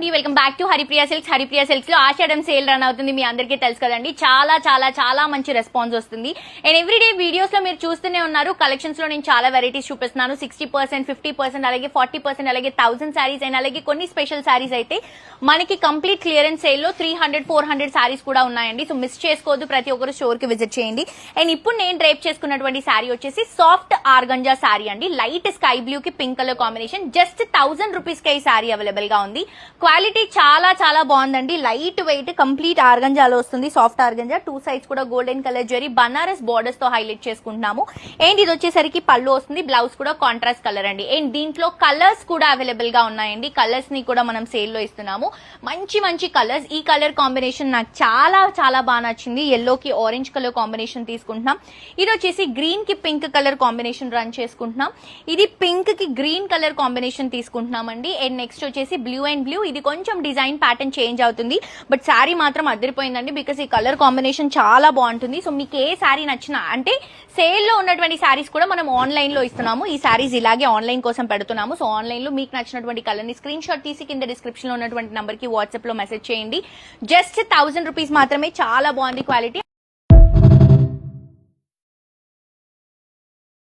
అండి, welcome back to Haripriya silks. Haripriya silks లో ఆషాఢం sale run అవుతుంది, మీ అందరికీ తెలుసు కదండి. చాలా చాలా చాలా మంచి రెస్పాన్స్ వస్తుంది. అండ్ ఎవ్రీడే వీడియోస్ లో మీరు చూస్తూనే ఉన్నారు. కలెక్షన్స్ లో నేను చాలా వెరైటీస్ చూపిస్తున్నాను. 60%, 50%, అలాగే 40%, అలాగే 1000 సారీస్ అండ్ అలాగే కొన్ని స్పెషల్ సారీస్ అయితే మనకి కంప్లీట్ క్లియరెన్స్ సేల్ లో 300, 400 సారీస్ కూడా ఉన్నాయండి. సో మిస్ చేసుకోవద్దు, ప్రతి ఒక్కరు స్టోర్ కి విజిట్ చేయండి. అండ్ ఇప్పుడు నేను డ్రేప్ చేసుకున్నటువంటి సారీ వచ్చేసి సాఫ్ట్ ఆర్గంజా సారీ అండి. లైట్ స్కై బ్లూ కి pink colour combination. Just 1000 rupees కి ఈ సారీ అవైలబుల్ గా ఉంది. క్వాలిటీ చాలా చాలా బాగుందండి. లైట్ వెయిట్ కంప్లీట్ ఆర్గంజాలో వస్తుంది. సాఫ్ట్ ఆర్గంజా, 2 సైడ్స్ కూడా golden colour zari Banaras borders తో హైలైట్ చేసుకుంటున్నాము. అండ్ ఇది వచ్చేసరికి పళ్ళు వస్తుంది. బ్లౌజ్ కూడా కాంట్రాస్ట్ కలర్ అండి. అండ్ దీంట్లో కలర్స్ కూడా అవైలబుల్ గా ఉన్నాయండి. కలర్స్ ని కూడా మనం సేల్ లో ఇస్తున్నాము. మంచి మంచి కలర్స్. ఈ కలర్ కాంబినేషన్ నాకు చాలా చాలా బాగా నచ్చింది. ఎల్లో కి ఆరెంజ్ కలర్ కాంబినేషన్ తీసుకుంటున్నాం. ఇది వచ్చేసి గ్రీన్ కి పింక్ కలర్ కాంబినేషన్ రన్ చేసుకుంటున్నాం. ఇది పింక్ కి గ్రీన్ కలర్ కాంబినేషన్ తీసుకుంటున్నామండి. అండ్ నెక్స్ట్ వచ్చేసి బ్లూ అండ్ బ్లూ. ఇది కొంచెం డిజైన్ ప్యాటర్న్ చేంజ్ అవుతుంది, బట్ శారీ మాత్రం అదిరిపోయిందండి. బికాస్ ఈ కలర్ కాంబినేషన్ చాలా బాగుంటుంది. సో మీకు ఏ శారీ నచ్చినా, అంటే సేల్ లో ఉన్నటువంటి శారీస్ కూడా మనం ఆన్లైన్ లో ఇస్తున్నాము. ఈ శారీస్ ఇలాగే ఆన్లైన్ కోసం పెడుతున్నాము. సో ఆన్లైన్ లో మీకు నచ్చినటువంటి కలర్ ని స్క్రీన్ షాట్ తీసి కింద డిస్క్రిప్షన్ లో ఉన్నటువంటి నంబర్ కి వాట్సాప్ లో మెసేజ్ చేయండి. జస్ట్ 1000 రూపీస్ మాత్రమే. చాలా బాగుంది క్వాలిటీ.